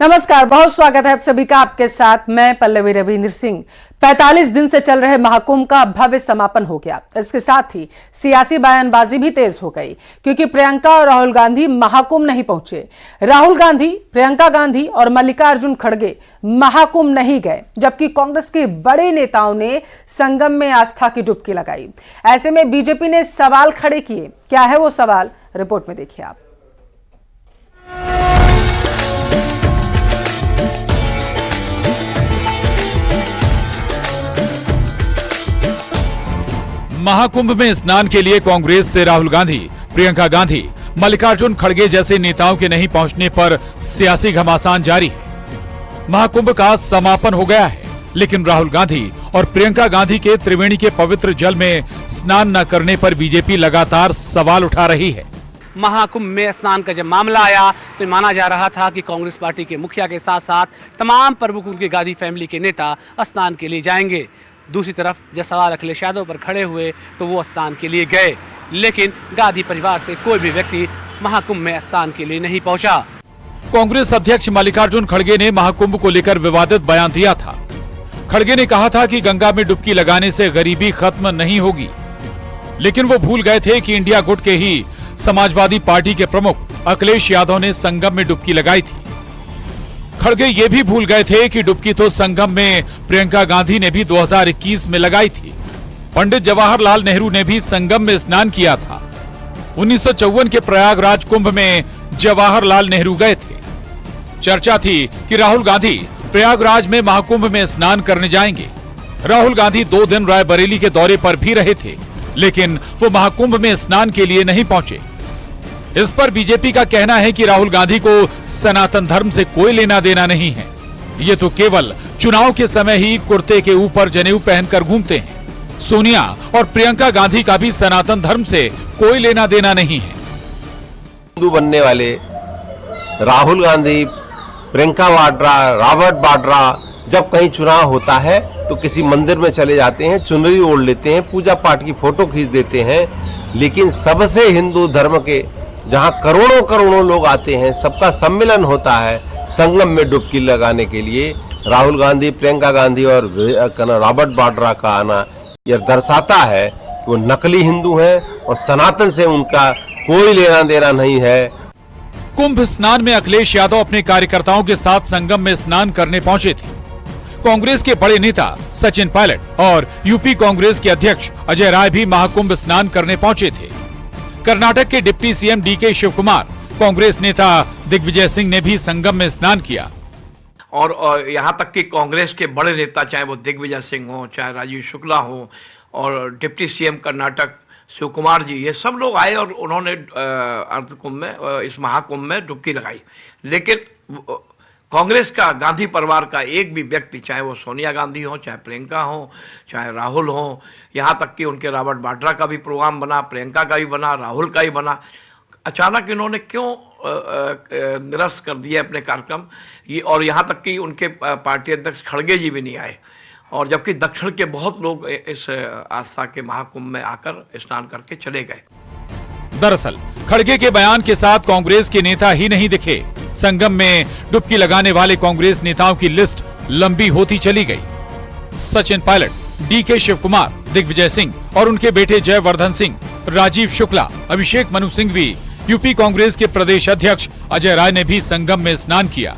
नमस्कार, बहुत स्वागत है आप सभी का। आपके साथ मैं पल्लवी रविंद्र सिंह। 45 दिन से चल रहे महाकुंभ का भव्य समापन हो गया। इसके साथ ही सियासी बयानबाजी भी तेज हो गई, क्योंकि प्रियंका और राहुल गांधी महाकुंभ नहीं पहुंचे। राहुल गांधी, प्रियंका गांधी और मल्लिकार्जुन खड़गे महाकुंभ नहीं गए, जबकि कांग्रेस के बड़े नेताओं ने संगम में आस्था की डुबकी लगाई। ऐसे में बीजेपी ने सवाल खड़े किए। क्या है वो सवाल, रिपोर्ट में देखिए आप। महाकुंभ में स्नान के लिए कांग्रेस से राहुल गांधी, प्रियंका गांधी, मल्लिकार्जुन खड़गे जैसे नेताओं के नहीं पहुंचने पर सियासी घमासान जारी है। महाकुंभ का समापन हो गया है, लेकिन राहुल गांधी और प्रियंका गांधी के त्रिवेणी के पवित्र जल में स्नान न करने पर बीजेपी लगातार सवाल उठा रही है। महाकुंभ में स्नान का जब मामला आया तो माना जा रहा था कि कांग्रेस पार्टी के मुखिया के साथ साथ तमाम प्रमुख उनके गांधी फैमिली के नेता स्नान के लिए जाएंगे। दूसरी तरफ जब सवाल अखिलेश यादव पर खड़े हुए तो वो स्नान के लिए गए, लेकिन गांधी परिवार से कोई भी व्यक्ति महाकुंभ में स्नान के लिए नहीं पहुंचा। कांग्रेस अध्यक्ष मल्लिकार्जुन खड़गे ने महाकुंभ को लेकर विवादित बयान दिया था। खड़गे ने कहा था कि गंगा में डुबकी लगाने से गरीबी खत्म नहीं होगी, लेकिन वो भूल गए थे कि इंडिया गुट के ही समाजवादी पार्टी के प्रमुख अखिलेश यादव ने संगम में डुबकी लगाई थी। खड़गे ये भी भूल गए थे कि डुबकी तो संगम में प्रियंका गांधी ने भी 2021 में लगाई थी। पंडित जवाहरलाल नेहरू ने भी संगम में स्नान किया था। 1954 के प्रयागराज कुंभ में जवाहरलाल नेहरू गए थे। चर्चा थी कि राहुल गांधी प्रयागराज में महाकुंभ में स्नान करने जाएंगे। राहुल गांधी 2 दिन रायबरेली के दौरे पर भी रहे थे, लेकिन वो महाकुंभ में स्नान के लिए नहीं पहुंचे। इस पर बीजेपी का कहना है कि राहुल गांधी को सनातन धर्म से कोई लेना देना नहीं है। ये तो केवल चुनाव के समय ही कुर्ते के ऊपर जनेऊ पहनकर घूमते हैं। सोनिया और प्रियंका गांधी का भी सनातन धर्म से कोई लेना देना नहीं है। हिंदू बनने वाले राहुल गांधी, प्रियंका वाड्रा, रॉबर्ट वाड्रा जब कहीं चुनाव होता है तो किसी मंदिर में चले जाते हैं, चुनरी ओढ़ लेते हैं, पूजा पाठ की फोटो खींच देते हैं। लेकिन सबसे हिंदू धर्म के जहां करोड़ों करोड़ों लोग आते हैं, सबका सम्मेलन होता है संगम में डुबकी लगाने के लिए, राहुल गांधी, प्रियंका गांधी और रॉबर्ट वाड्रा का आना यह दर्शाता है कि वो नकली हिंदू हैं और सनातन से उनका कोई लेना देना नहीं है। कुंभ स्नान में अखिलेश यादव अपने कार्यकर्ताओं के साथ संगम में स्नान करने पहुंचे थे। कांग्रेस के बड़े नेता सचिन पायलट और यूपी कांग्रेस के अध्यक्ष अजय राय भी महाकुंभ स्नान करने पहुंचे थे। कर्नाटक के deputy CM DK Shivakumar, Congress नेता दिग्विजय सिंह ने भी संगम में स्नान किया। और यहाँ तक कि कांग्रेस के बड़े नेता, चाहे वो दिग्विजय सिंह हो, चाहे राजीव शुक्ला हो, और डिप्टी सीएम कर्नाटक शिव कुमार जी, ये सब लोग आए और उन्होंने अर्ध कुंभ में, इस महाकुंभ में डुबकी लगाई। लेकिन कांग्रेस का, गांधी परिवार का एक भी व्यक्ति, चाहे वो सोनिया गांधी हो, चाहे प्रियंका हो, चाहे राहुल हो, यहाँ तक कि उनके रॉबर्ट वाड्रा का भी प्रोग्राम बना, प्रियंका का भी बना, राहुल का भी बना, अचानक इन्होंने क्यों निरस्त कर दिया अपने कार्यक्रम ये। और यहाँ तक कि उनके पार्टी अध्यक्ष खड़गे जी भी नहीं आए, और जबकि दक्षिण के बहुत लोग इस आस्था के महाकुंभ में आकर स्नान करके चले गए। दरअसल खड़गे के बयान के साथ कांग्रेस के नेता ही नहीं दिखे। संगम में डुबकी लगाने वाले कांग्रेस नेताओं की लिस्ट लंबी होती चली गई। सचिन पायलट, डीके शिव कुमार, दिग्विजय सिंह और उनके बेटे जयवर्धन सिंह, राजीव शुक्ला, अभिषेक मनु सिंघवी, यूपी कांग्रेस के प्रदेश अध्यक्ष अजय राय ने भी संगम में स्नान किया।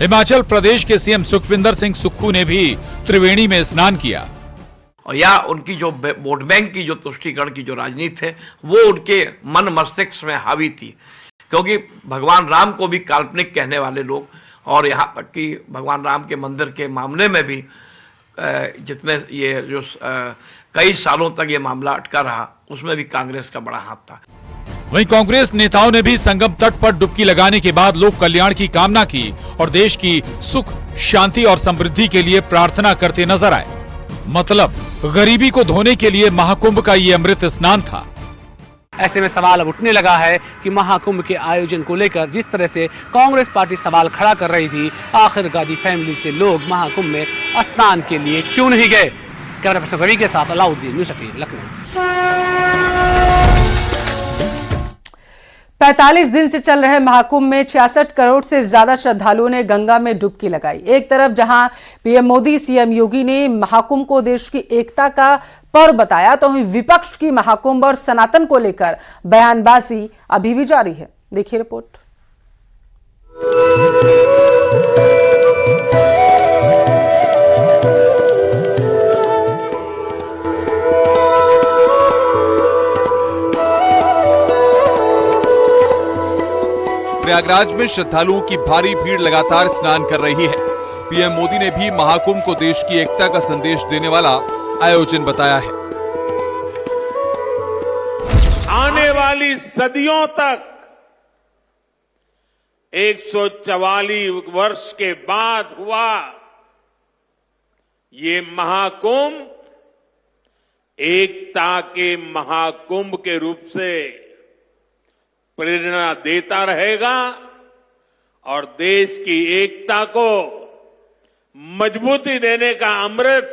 हिमाचल प्रदेश के सीएम सुखविंदर सिंह सुक्खू ने भी त्रिवेणी में स्नान किया। और या उनकी जो वोट बैंक की जो तुष्टीकरण की जो राजनीति है, वो उनके मन मस्तिष्क में हावी थी, क्योंकि भगवान राम को भी काल्पनिक कहने वाले लोग, और यहाँ तक कि भगवान राम के मंदिर के मामले में भी जितने ये जो कई सालों तक ये मामला अटका रहा, उसमें भी कांग्रेस का बड़ा हाथ था। वहीं कांग्रेस नेताओं ने भी संगम तट पर डुबकी लगाने के बाद लोक कल्याण की कामना की और देश की सुख, शांति और समृद्धि के लिए प्रार्थना करते नजर आए। मतलब गरीबी को धोने के लिए महाकुंभ का ये अमृत स्नान था। ऐसे में सवाल अब उठने लगा है कि महाकुंभ के आयोजन को लेकर जिस तरह से कांग्रेस पार्टी सवाल खड़ा कर रही थी, आखिर गांधी फैमिली से लोग महाकुंभ में स्नान के लिए क्यों नहीं गए। कैमरा पर्सन रवि के साथ अलाउद्दीन, न्यूज़ 18, लखनऊ। 45 दिन से चल रहे महाकुंभ में 66 करोड़ से ज्यादा श्रद्धालुओं ने गंगा में डुबकी लगाई। एक तरफ जहां पीएम मोदी, सीएम योगी ने महाकुंभ को देश की एकता का पर्व बताया, तो वहीं विपक्ष की महाकुंभ और सनातन को लेकर बयानबाजी अभी भी जारी है। देखिए रिपोर्ट। प्रयागराज में श्रद्धालुओं की भारी भीड़ लगातार स्नान कर रही है। पीएम मोदी ने भी महाकुंभ को देश की एकता का संदेश देने वाला आयोजन बताया है। आने वाली सदियों तक 144 वर्ष के बाद हुआ ये महाकुंभ एकता के महाकुंभ के रूप से प्रेरणा देता रहेगा और देश की एकता को मजबूती देने का अमृत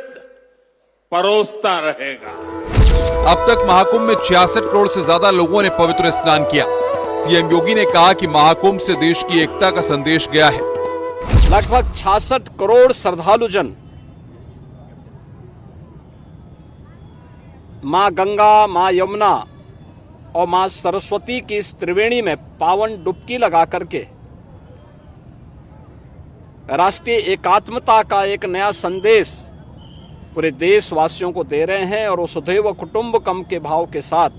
परोसता रहेगा। अब तक महाकुंभ में 66 करोड़ से ज्यादा लोगों ने पवित्र स्नान किया। सीएम योगी ने कहा कि महाकुंभ से देश की एकता का संदेश गया है। लगभग 66 करोड़ श्रद्धालुजन मां गंगा, मां यमुना और मां सरस्वती की इस त्रिवेणी में पावन डुबकी लगा करके राष्ट्रीय एकात्मता का एक नया संदेश पूरे देशवासियों को दे रहे हैं। और वसुधैव कुटुंबकम के भाव के साथ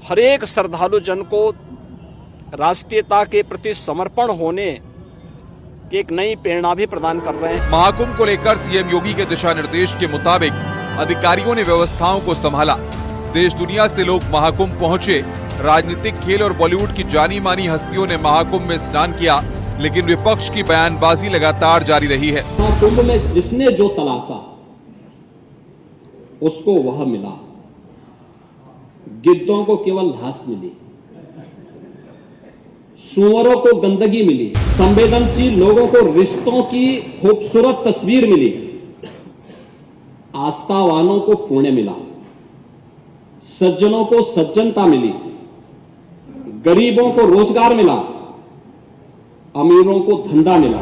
हर एक श्रद्धालु जन को राष्ट्रीयता के प्रति समर्पण होने की एक नई प्रेरणा भी प्रदान कर रहे हैं। महाकुंभ को लेकर सीएम योगी के दिशा निर्देश के मुताबिक अधिकारियों ने व्यवस्थाओं को संभाला। देश दुनिया से लोग महाकुंभ पहुंचे। राजनीतिक, खेल और बॉलीवुड की जानी मानी हस्तियों ने महाकुंभ में स्नान किया, लेकिन विपक्ष की बयानबाजी लगातार जारी रही है। महाकुंभ में जिसने जो तलाशा उसको वह मिला। गिद्धों को केवल घास मिली, सुअरों को गंदगी मिली, संवेदनशील लोगों को रिश्तों की खूबसूरत तस्वीर मिली, आस्थावानों को पुण्य मिला, सज्जनों को सज्जनता मिली, गरीबों को रोजगार मिला, अमीरों को धंधा मिला।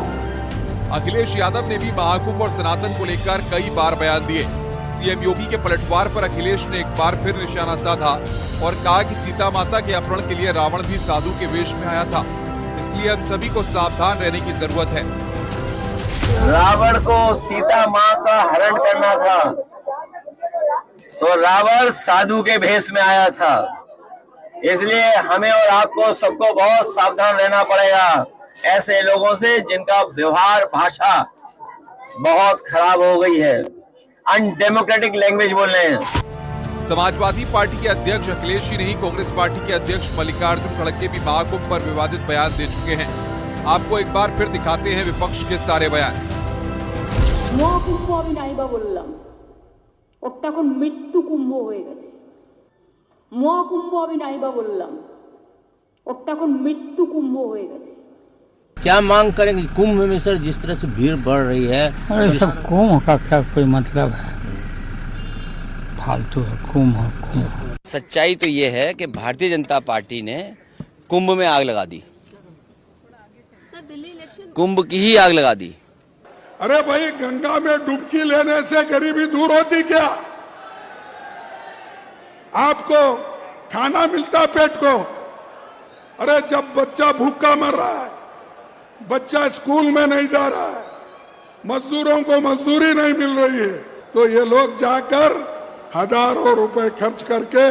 अखिलेश यादव ने भी महाकुंभ और सनातन को लेकर कई बार बयान दिए। सीएम योगी के पलटवार पर अखिलेश ने एक बार फिर निशाना साधा और कहा कि सीता माता के अपहरण के लिए रावण भी साधु के वेश में आया था, इसलिए हम सभी को सावधान रहने की जरूरत है। रावण को सीता माँ का हरण करना था तो रावण साधु के भेष में आया था, इसलिए हमें और आपको सबको बहुत सावधान रहना पड़ेगा ऐसे लोगों से जिनका व्यवहार, भाषा बहुत खराब हो गई है, अनडेमोक्रेटिक लैंग्वेज बोल रहे हैं। समाजवादी पार्टी के अध्यक्ष अखिलेश ही नहीं, कांग्रेस पार्टी के अध्यक्ष मल्लिकार्जुन खड़गे भी महाकुंभ पर विवादित बयान दे चुके हैं। आपको एक बार फिर दिखाते हैं विपक्ष के सारे बयान। মহাকুম্ভ আমি নাইবা বললাম, ওটা এখন মৃত্যু কুম্ভ হয়ে গেছে। মহাকুম্ভ আমি নাইবা বললাম, ওটা এখন মৃত্যু কুম্ভ হয়ে গেছে। क्या मांग करेंगे कुंभ में सर? जिस तरह से भीड़ बढ़ रही है, अरे सब कुंभ का क्या कोई मतलब है? फालतू है कुंभ। सच्चाई तो ये है कि भारतीय जनता पार्टी ने कुंभ में आग लगा दी, कुंभ की ही आग लगा दी। अरे भाई, गंगा में डुबकी लेने से गरीबी दूर होती क्या? आपको खाना मिलता पेट को? अरे जब बच्चा भूखा मर रहा है, बच्चा स्कूल में नहीं जा रहा है, मजदूरों को मजदूरी नहीं मिल रही है, तो ये लोग जाकर हजारों रुपए खर्च करके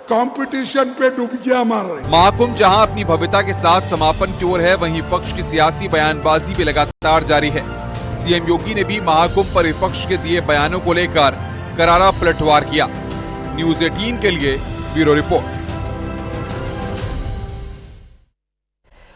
कंपटीशन पे डुबकियां मार रहे हैं। महाकुंभ जहां अपनी भव्यता के साथ समापन की ओर है, वहीं विपक्ष की सियासी बयानबाजी भी लगातार जारी है। सीएम योगी ने भी महाकुंभ पर विपक्ष के दिए बयानों को लेकर करारा पलटवार किया। न्यूज़ 18 के लिए ब्यूरो रिपोर्ट।